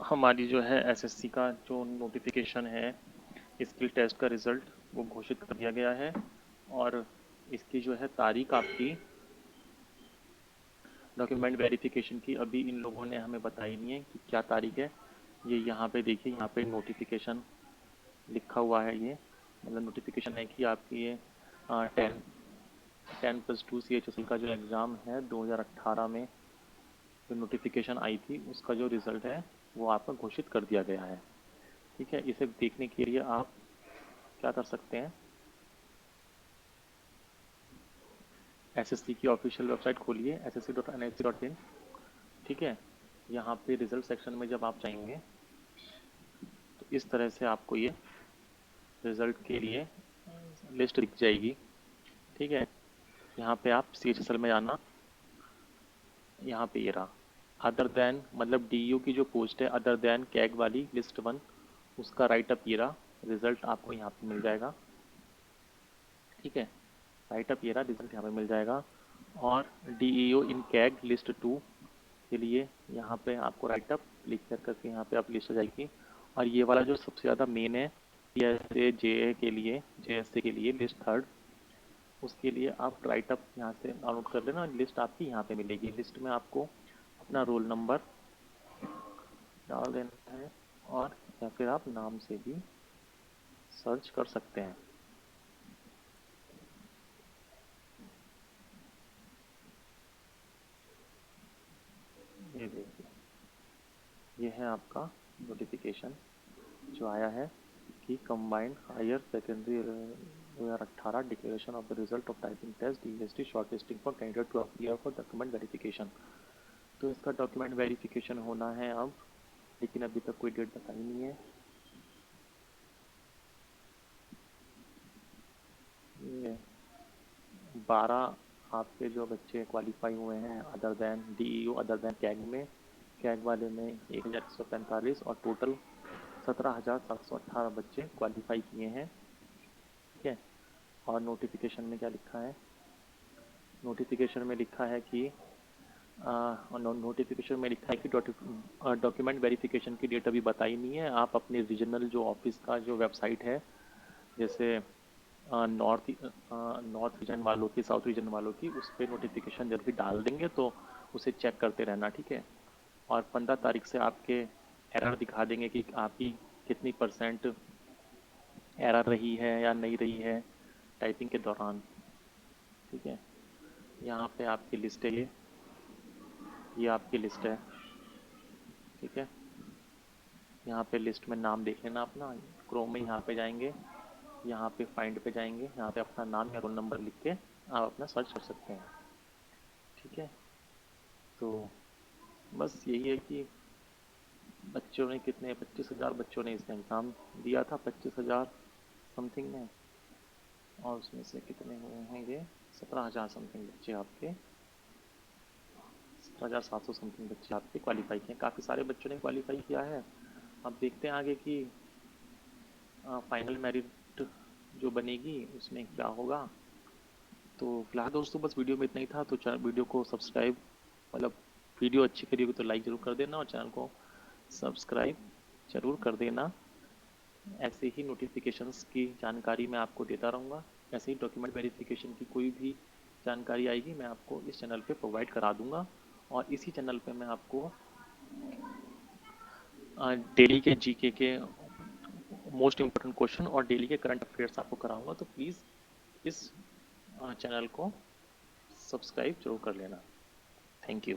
हमारी जो है एसएससी का जो नोटिफिकेशन है, स्किल टेस्ट का रिज़ल्ट वो घोषित कर दिया गया है। और इसकी जो है तारीख आपकी डॉक्यूमेंट वेरिफिकेशन की अभी इन लोगों ने हमें बताई नहीं है कि क्या तारीख है। ये यहाँ पे देखिए, यहाँ पे नोटिफिकेशन लिखा हुआ है। ये मतलब नोटिफिकेशन है कि आपकी ये 10+2 CHSL का जो एग्ज़ाम है 2018 में जो नोटिफिकेशन आई थी उसका जो रिज़ल्ट है वो आपका घोषित कर दिया गया है। ठीक है, इसे देखने के लिए आप क्या कर सकते हैं, एसएससी की ऑफिशियल वेबसाइट खोलिए ssc.nic.in। ठीक है, यहाँ पे रिजल्ट सेक्शन में जब आप जाएंगे तो इस तरह से आपको ये रिजल्ट के लिए लिस्ट दिख जाएगी। ठीक है, यहाँ पे आप CHSL में जाना, यहाँ पे ये रहा अदर देन, मतलब DU की जो पोस्ट है अदर देन कैग वाली लिस्ट 1, उसका राइट अप ये रहा, रिजल्ट आपको यहाँ पे मिल जाएगा। ठीक है, राइट अप ये रहा, रिजल्ट यहाँ पे मिल जाएगा। और DEO इन कैग लिस्ट 2 के लिए यहाँ पे आपको राइट अप क्लिक कर करके यहाँ पे आप लिस्ट हो जाएगी। और ये वाला जो सबसे ज़्यादा मेन है, TSA JA के लिए, JSA के लिए लिस्ट 3, उसके लिए आप राइट अप यहाँ से डाउनलोड कर लेना। लिस्ट आपकी यहाँ पे मिलेगी। लिस्ट में आपको अपना रोल नंबर डाल देना है, और या फिर आप नाम से भी सर्च कर सकते हैं। ये देखिए, ये है आपका नोटिफिकेशन जो आया है कि combined higher secondary 2018 declaration of the result of typing test DST short listing for candidate to appear for document verification. तो इसका डॉक्यूमेंट वेरिफिकेशन होना है अब, लेकिन अभी तक कोई डेट बताई नहीं है। ये 12 आपके जो बच्चे क्वालिफाई हुए हैं other than DEO other than CAG में, कैग वाले में 1145, और टोटल 17,718 बच्चे क्वालिफाई किए हैं। ठीक है, और नोटिफिकेशन में क्या लिखा है, नोटिफिकेशन में लिखा है कि नोटिफिकेशन में लिखा है कि डॉक्यूमेंट वेरिफिकेशन की डेट अभी बताई नहीं है। आप अपने रीजनल जो ऑफिस का जो वेबसाइट है, जैसे नॉर्थ रीजन वालों की, साउथ रीजन वालों की, उस पर नोटिफिकेशन जब भी डाल देंगे तो उसे चेक करते रहना। ठीक है, और 15 तारीख से आपके एरर दिखा देंगे कि आपकी कितनी परसेंट एरर रही है या नहीं रही है टाइपिंग के दौरान। ठीक है, यहाँ पे आपकी लिस्ट है, ये आपकी लिस्ट है। ठीक है, यहाँ पे लिस्ट में नाम देख लेना अपना, क्रोम में यहाँ पे जाएंगे, यहाँ पे फाइंड पे जाएंगे, यहाँ पे अपना नाम या रोल नंबर लिख के आप अपना सर्च कर सकते हैं। ठीक है, तो बस यही है कि बच्चों ने कितने 25,000 बच्चों ने इसका एग्ज़ाम दिया था, 25,000 समथिंग में, और उसमें से कितने हुए हैं ये 17,000 समथिंग बच्चे आपके, 17,700 समथिंग बच्चे आपके क्वालिफाई किए। काफ़ी सारे बच्चों ने क्वालिफाई किया है। अब देखते हैं आगे की फाइनल मेरिट जो बनेगी उसमें क्या होगा। तो फिलहाल दोस्तों बस वीडियो में इतना ही था। तो वीडियो को सब्सक्राइब, मतलब वीडियो अच्छी करी होगी तो लाइक ज़रूर कर देना, और चैनल को सब्सक्राइब ज़रूर कर देना। ऐसे ही नोटिफिकेशंस की जानकारी मैं आपको देता रहूँगा। ऐसे ही डॉक्यूमेंट वेरिफिकेशन की कोई भी जानकारी आएगी मैं आपको इस चैनल पे प्रोवाइड करा दूँगा। और इसी चैनल पे मैं आपको डेली के GK के मोस्ट इम्पोर्टेंट क्वेश्चन और डेली के करंट अफेयर्स आपको कराऊंगा। तो प्लीज़ इस चैनल को सब्सक्राइब जरूर कर लेना। Thank you.